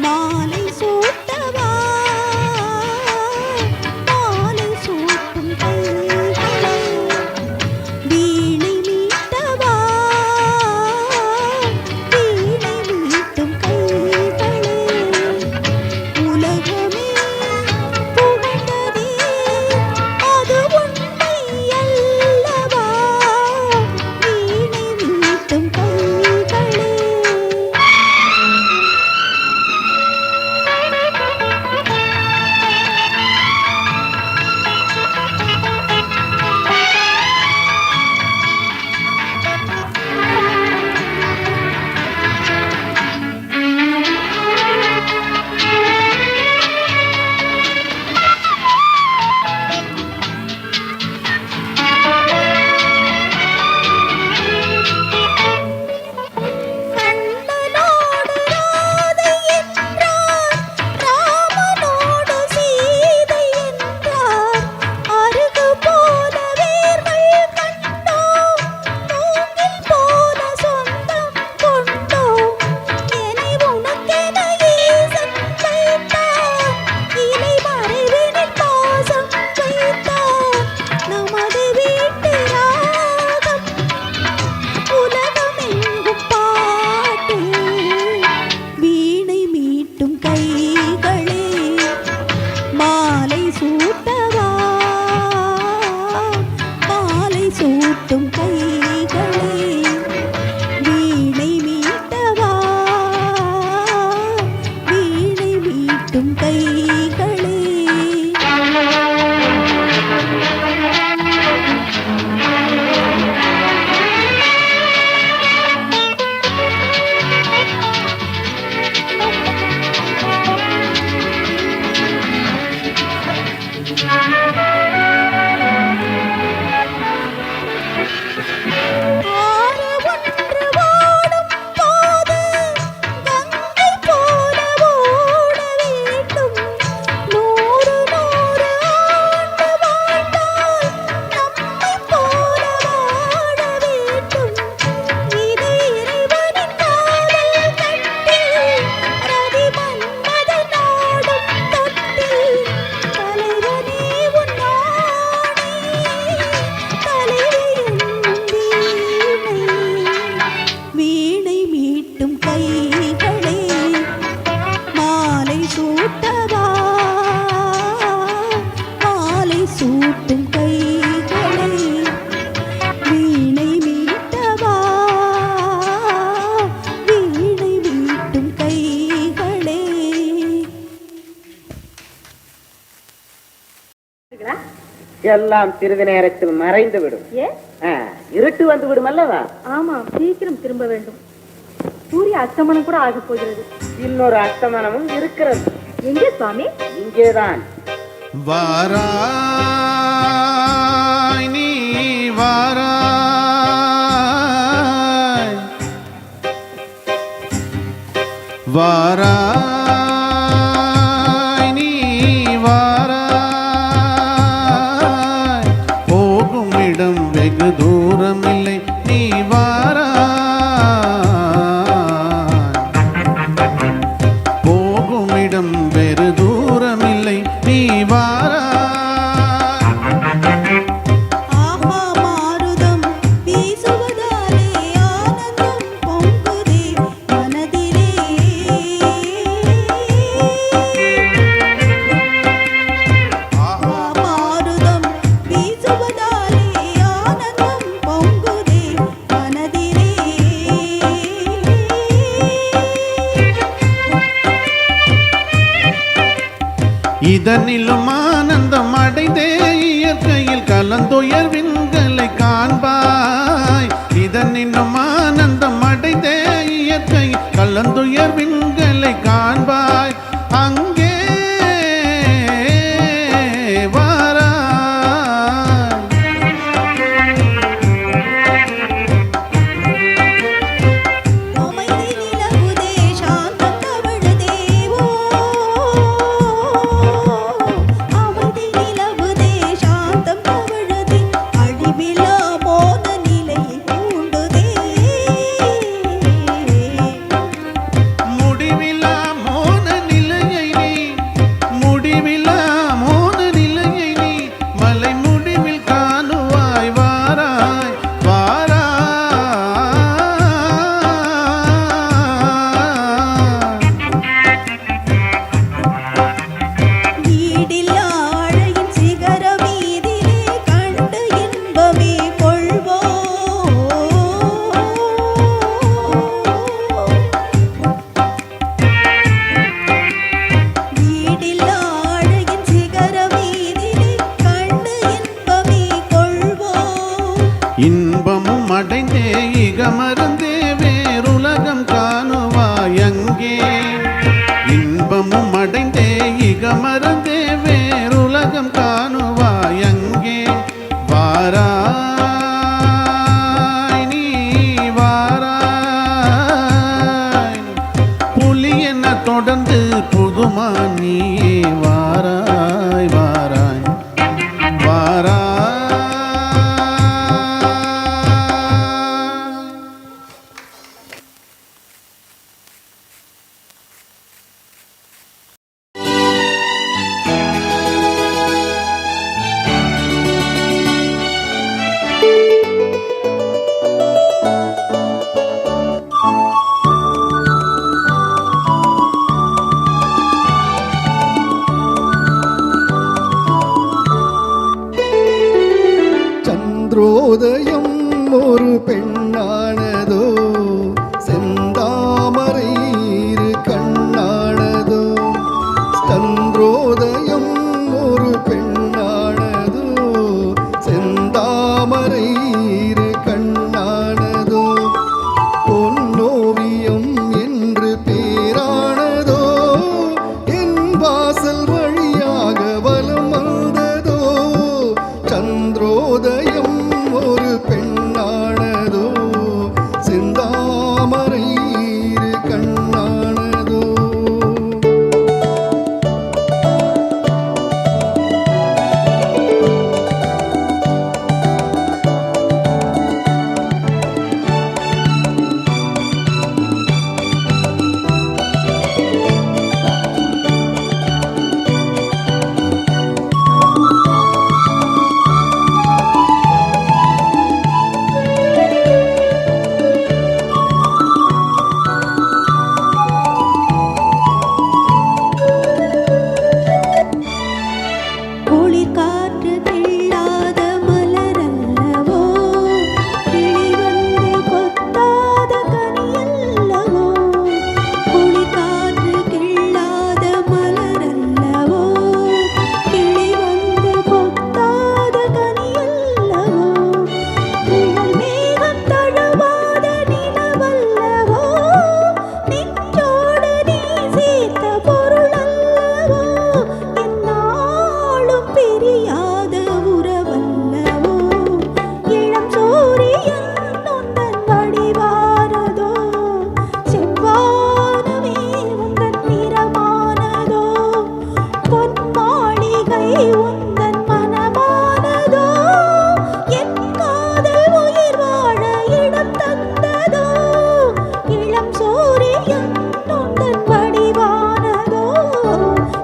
மாலை சூட்டவா மாலை சூட்டும் கைகளே வீணை மீட்டவா வீணை மீட்டும் கைகளே உலகமே புகழ்ந்ததே அது உண்மை அல்லவா வீணை மீட்டும் கைகளே. கண்ணனோடு ராதை என்றார் ராமனோடு சீதை என்றார் அருகு போல வேர்கள் கண்டோம் மூங்கில் போல சொந்தம் கொண்டோம் என்னை உனக்கென ஈசன் வைத்தார் இலை மறைவினில் பாசம் வைத்தார் நமது வீட்டு ராகம் உலகமெங்கும் பாட்டு வீணை மீட்டும் கைகளே மாலை சூட்டவா மாலை சூட்டும் கைகளே வீணை மீட்டவா வீணை மீட்டும் கைகளே. ஆறு ஒன்று ஓடும் போது கங்கை போல ஓட வேண்டும் 100 100 ஆண்டு வாழ்ந்தால் நம்மை போல வாழ வேண்டும் இது இறைவனின் காதல் கட்டில் ரவி மன்மதன் ஆடும் தொட்டில் தலைவனே உன் ஆணை தலைவி என்னும் வீணை மீட்டும் கைகளே மாலை சூட்டவா மாலை சூட்டும் கைகளே வீணை மீட்டவா வீணை மீட்டும் கைகளே. எல்லாம் சிறிது நேரத்தில் மறைந்து விடும். இருட்டு வந்து விடும் அல்லவா? ஆமா, சீக்கிரம் திரும்ப வேண்டும். சூரிய அஸ்தமனம் கூட ஆக போகிறது. இன்னொரு அஸ்தமனமும் இருக்கிறது. எங்கே சுவாமி? இங்கேதான். வாராய் நீ வாராய் வாராய் நீ வாராய் போகும் இடம் வெகு தூரமில்லை நீ வாராய் போகும் இடம் வெறு தூரமில்லை நீ வாராய். ஆஹா மாருதம் வீசுவதாலே ஆனந்தம் பொங்குதே மனதிலே ஆஹா மாருதம் வீசுவதாலே ஆனந்தம் பொங்குதே மனதிலே இதனிலும் ஆனந்தம் அடைந்தே இயற்கையில் கலந்துயர் விண்களை காண்பாய். இதனிலும் ஆனந்தம் அடைந்தே இயற்கையில் கலந்துயர் விண்களை காண்பாய். அங்கே வாராய் அமைதி நிலவுதே சாந்தம் தவழுதே அமைதி நிலவுதே சாந்தம் தவழுதே அழிவிலா மோன நிலையை பூண்டுதே முடிவிலா மோன இகமறந்தே வேறுலகம் காணுவாய் அங்கே இன்பமும் அடைந்தே இகமறந்தே வேறுலகம் காணுவாய் அங்கே வாராய் நீ வாராய் புலி என தொடர்ந்து புதுமான் நீயே வாராய் வாராய் வாராய். சந்திரோதயம் ஒரு பெண்ணானதோ செந்தாமரை இரு கண்ணானதோ சந்திரோதயம் ஒரு பெண்ணானதோ செந்தாமரை இரு கண்ணானதோ பொன்னோவியம் என்று பேரானதோ என் வாசல் வழியாக வலம் வந்ததோ சந்திரோதயம் ஒரு பெண்ணானதோ செந்தாமரை இரு கண்ணானதோ. குளிர் காற்று கிள்ளாத மலரல்லவோ கிளி வந்து கொத்தாத கனியல்லவோ குளிர் காற்று கிள்ளாத மலரல்லவோ கிளி வந்து கொத்தாத கனியல்லவோ புயல் மேகம் தழுவாத நிலவல்லவோ நெஞ்சோடு நீ சேர்த்த பொருளல்லவோ என்னாலும் பிரியாத உறவல்லவோ இளம் சூரியன் உந்தன் வடிவானதோ செவ்வானமே உந்தன் நிறமானதோ பொன்மாளிகை உந்தன் மனமானதோ என் காதல் உயிர் வாழ இடம் தந்ததோ இளம் சூரியன் உந்தன் வடிவானதோ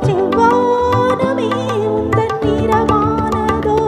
செவ்வானமே உந்தன் நிறமானதோ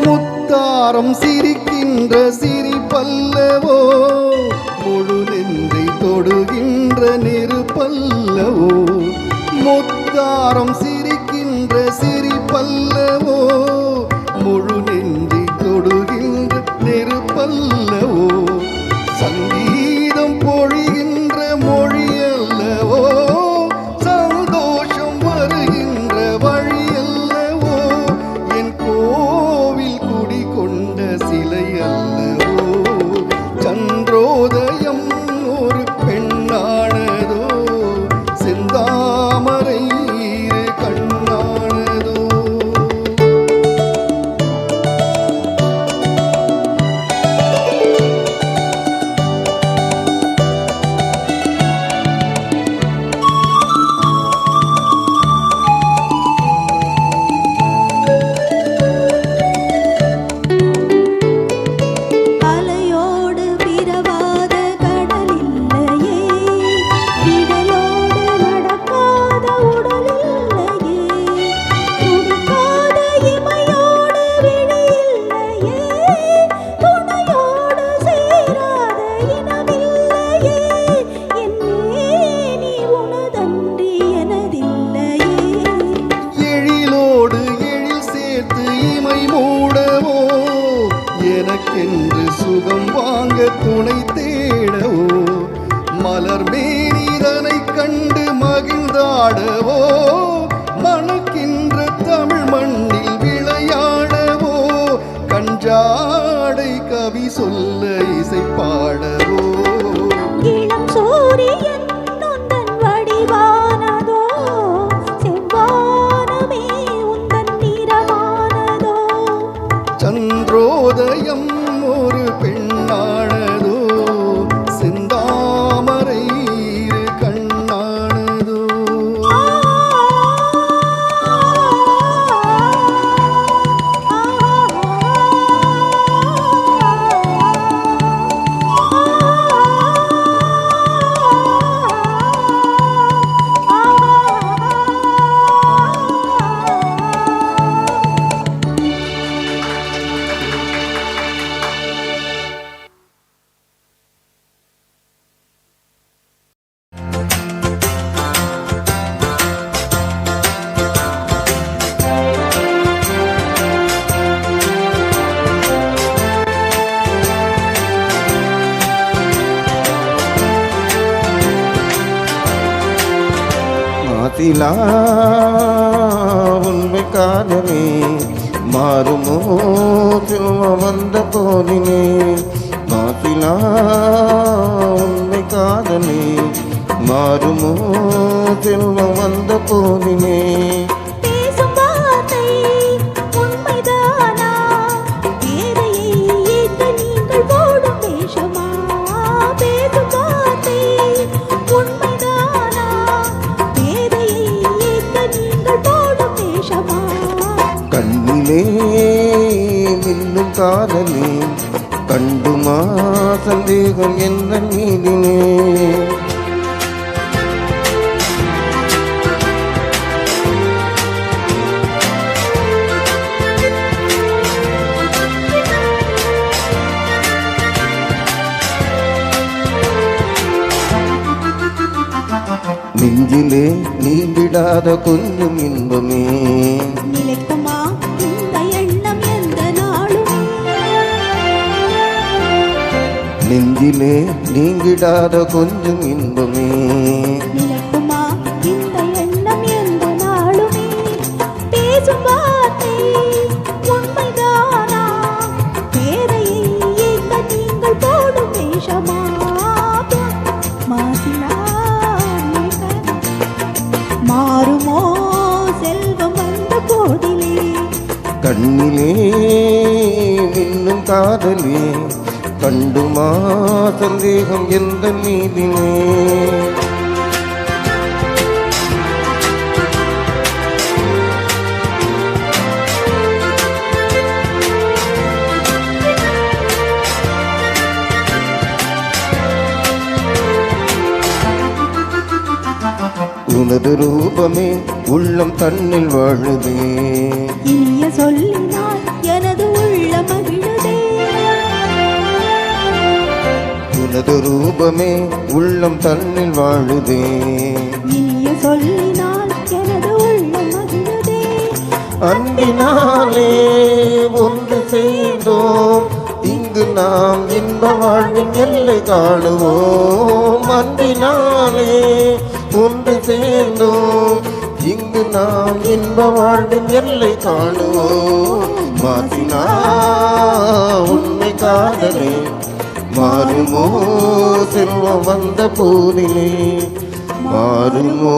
முத்தாரம் சிரிக்கின்ற சிரிப்பல்லவோ முழு நெஞ்சை தொடுகின்ற நெருப்பல்லவோ முத்தாரம் சிரிக்கின்ற சிரிப்பல்லவோ முழு நெஞ்சை தொடுகின்ற நெருப்பல்லவோ சங்கீதம் பொழிகின்ற மொழியல்லவோ சந்தோஷம் வருகின்ற வழியல்லவோ என் கோவில் குடிகொண்ட சிலை அல்லவோ சந்திரோதயம் ஒரு பெண்ணானதோ செந்தாமரை இரு பாடவோ மணக்கின்ற தமிழ் மண்ணில் விளையாடவோ கஞ்சாடை கவி சொல்ல இசை பாடவோ இளம் சூரியன் உந்தன் வடிவானதோ செவ்வானமே உந்தன் நிறமானதோ சந்திரோதயம் ஒரு பெண்ணானதோ செந்தாமரை இரு கண்ணானதோ மாசிலா உண்மை காதலே மாறுமோ செல்வம் வந்த போதினே மாசிலா உண்மை காதலே மாறுமோ செல்வம் வந்த போதினே பேசும் வார்த்தை உண்மைதானா பேரையை ஏற்க நீங்கள் போடும் வேஷமா பேசும் வார்த்தை உண்மைதானா பேரையை ஏற்க நீங்கள் போடும் வேஷமா கண்ணிலே மின்னும் காதலே கண்டுமா சந்தேகம் என்ற நீதினே நெஞ்சிலே நீ விடாத கொஞ்சம் இன்பமே நிலைக்குமா இந்த எண்ணம் எந்த நாளுமே நெஞ்சிலே நீங்கிடாத கொஞ்சம் இன்பமே நிலைக்குமா இந்த எண்ணம் எந்த நாளுமே பேசும் வார்த்தை உண்மைதானா பேரையை ஏற்க நீங்கள் போடும் வேஷமா மாசிலா மாறுமோ செல்வம் வந்த போதிலே கண்ணிலே மின்னும் காதலே கண்டுமா சந்தேகம் எந்த நீதினே உனது ரூபமே உள்ளம் தன்னில் வாழுதே இனிய சொல்லினால் எனது உள்ள மகிழுதே உனது ரூபமே உள்ளம் தன்னில் வாழுதே இனிய சொல்லினால் எனது உள்ள மகிழுதே அன்பினாலே ஒன்று சேர்ந்தோம் இங்கு நாம் இன்ப வாழ்வின் எல்லை காணுவோம் அன்பினாலே ஒன்று சேர்ந்தோம் இங்கு நாம் இன்ப வாழ்வின் எல்லை காணுவோம் மாசிலா உண்மை காதலே மாறுமோ செல்வம் வந்த போதிலே மாறுமோ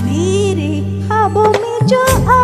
मेरे ख्वाबों में जो आ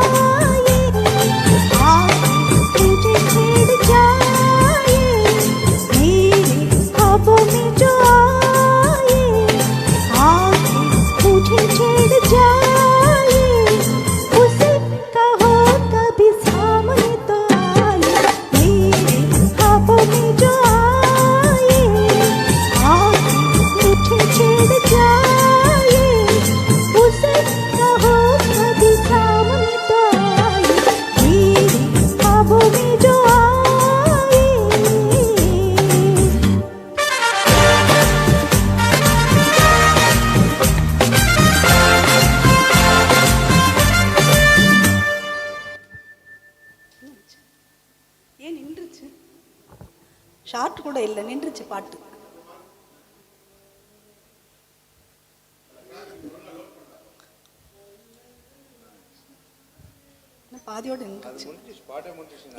ஷார்ட் கூட இல்லை, நின்றுச்சு பாட்டு. பாதியோடு நின்றுச்சு.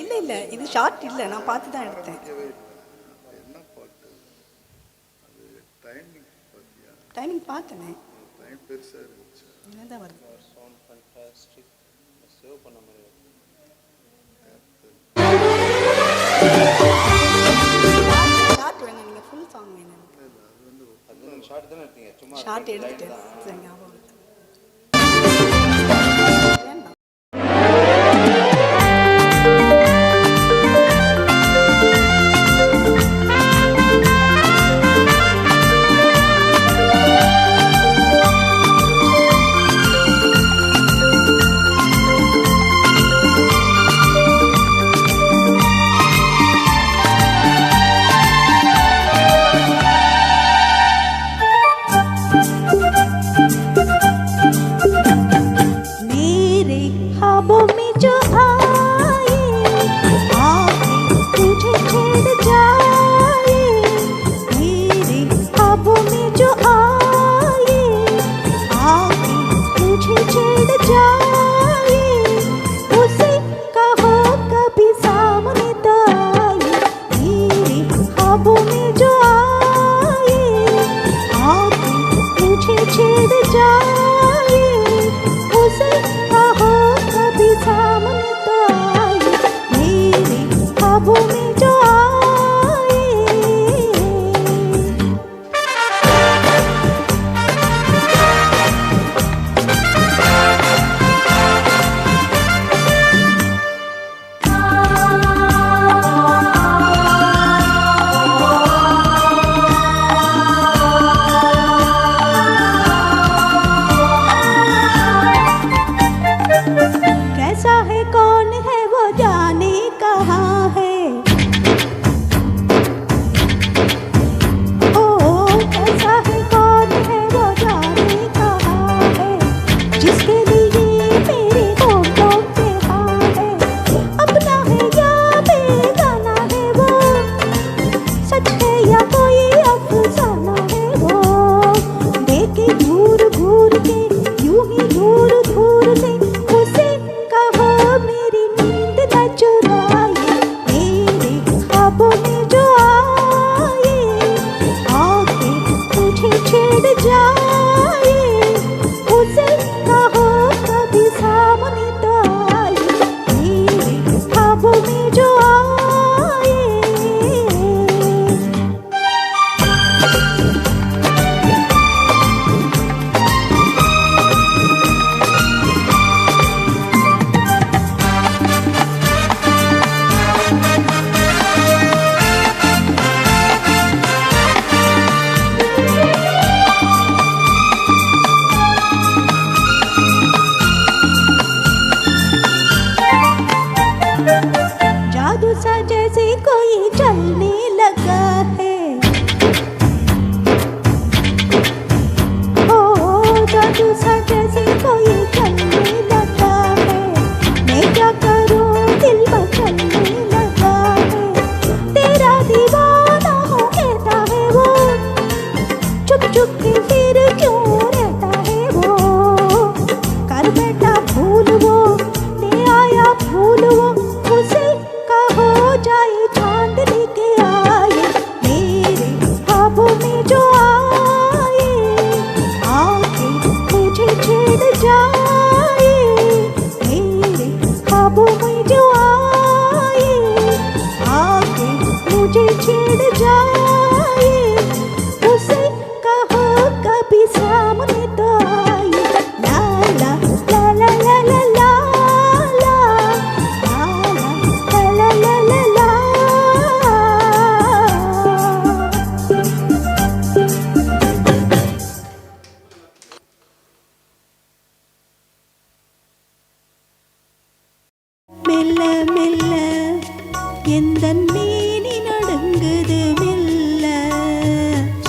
இல்லை இல்லை, இது ஷார்ட் இல்லை, நான் பார்த்து தான் எடுத்தேன். டைமிங் பார்த்தனே, என்னதான் வருது. ஷார்ட் வேணும், நீங்கள் ஃபுல் சாங் வேணும். ஷார்ட் எடுத்துட்டேன், சரி ஞாபகம் இல்லை.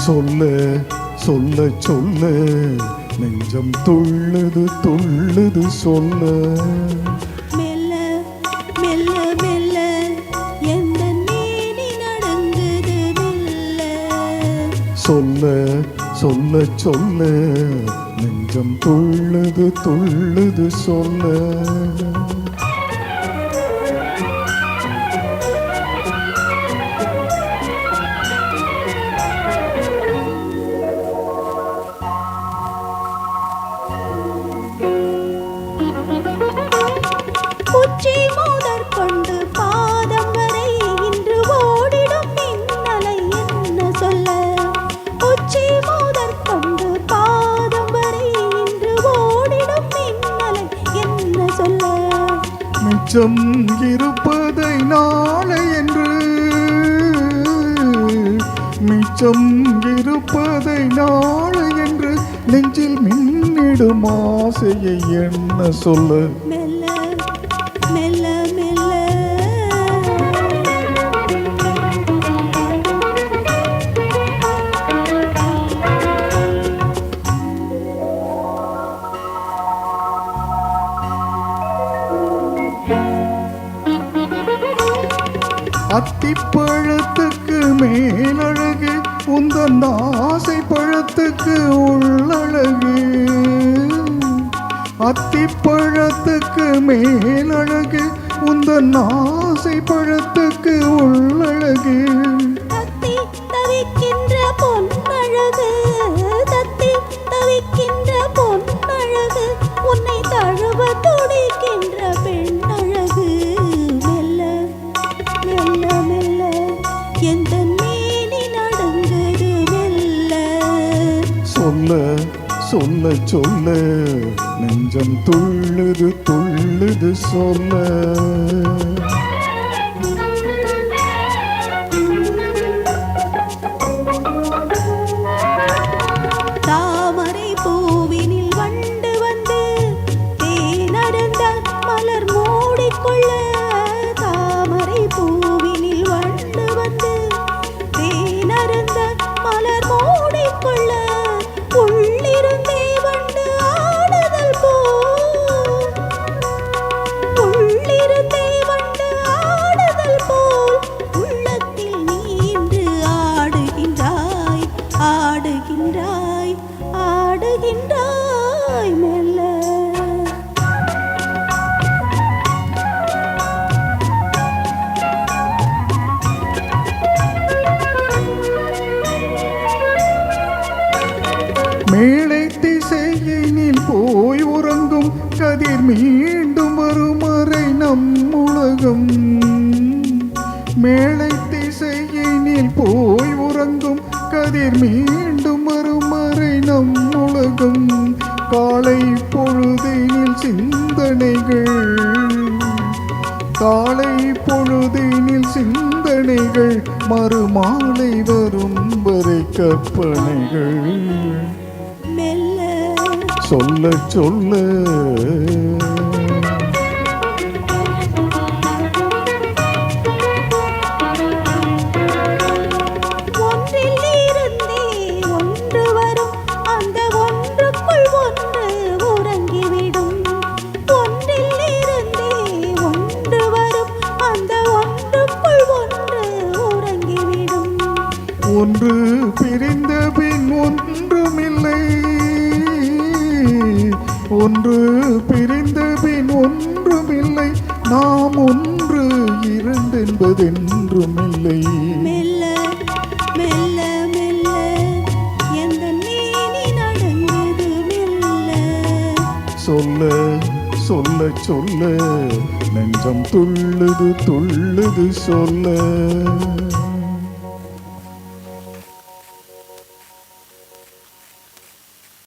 சொல்ல சொல்ல சொல்ல நெஞ்சம் துள்ளுது துள்ளுது சொல்ல மெல்ல மெல்ல மெல்ல எந்த நீடி நடங்குது சொல்ல சொல்ல சொல்ல நெஞ்சம் துள்ளுது துள்ளுது சொல்ல. உச்சி முதற்கொண்டு பாதம் வரை இன்று ஓடிடும் மின்னலை என்ன சொல்ல. உச்சி முதற்கொண்டு பாதம் வரை இன்று ஓடிடும் மின்னலை என்ன சொல்ல. மிச்சம் இருப்பதை நாளை என்று மிச்சம் இருப்பதை நாளை என்று நெஞ்சில் மின்னிடும் ஆசையை என்ன சொல்ல. மெல்ல மெல்ல மெல்ல அத்திப்பழத்துக்கு மேலழகு உந்தன் ஆசை பழத்துக்கு உள்ளழகு. அத்திப்பழத்துக்கு மேலழகு உந்தன் ஆசை பழத்துக்கு உள்ளழகு. தத்தி தவிக்கின்ற பொன்னழகு தத்தி தவிக்கின்ற பொன்னழகு உன்னை தழுவ துடிக்கின்ற பெண்ணழகு. மெல்ல மெல்ல மெல்ல எந்த மேனி நடந்தது மெல்ல. சொல்ல சொல்ல சொல்ல நெஞ்சம் துள்ளுது துள்ளுது சொல்ல. தாமரை பூவினில் வண்டு வந்து தேனருந்தால் மலர் மூடிக்கொள்ள. தாமரை பூவினில் வண்டு வந்து தேனருந்தால் மலர் மூடிக்கொள்ள. உள்ளிருந்தே வண்டு ஆடுதல் போல் உள்ளிருந்தே வண்டு ஆடுதல் போல் உள்ளத்தில் நீன்று ஆடுகின்றாய் ஆடுகின்றாய் ஆடுகின்றாய் மெல்ல. மேலை திசையினில் போய் உறங்கும் கதிர் மீண்டும் வரும் வரை நம் உலகம். மேலை திசையினில் போய் உறங்கும் கதிர் மீண்டும் வரும் வரை நம் உலகம். காலை பொழுதினில் சிந்தனைகள் காலை பொழுதினில் சிந்தனைகள் மறுமாலை வரும் வரை கற்பனைகள். மெல்ல சொல்ல சொல்ல ஒன்றில் இருந்தே ஒன்று வரும் அந்த ஒன்றுக்குள் ஒன்று உறங்கிவிடும். ஒன்றில் இருந்தே ஒன்று வரும் அந்த ஒன்றுக்குள் ஒன்று உறங்கிவிடும். ஒன்று பிரிந்த பின் ஒன்றுமில்லை. ஒன்று பிரிந்த பின் ஒன்றுமில்லை. நாம் ஒன்று இரண்டென்பதென்றுமில்லை. மெல்ல மெல்ல மெல்ல எந்த மேனி நடந்தது மெல்ல. சொல்ல சொல்ல சொல்ல நெஞ்சம் துள்ளுது துள்ளுது சொல்ல.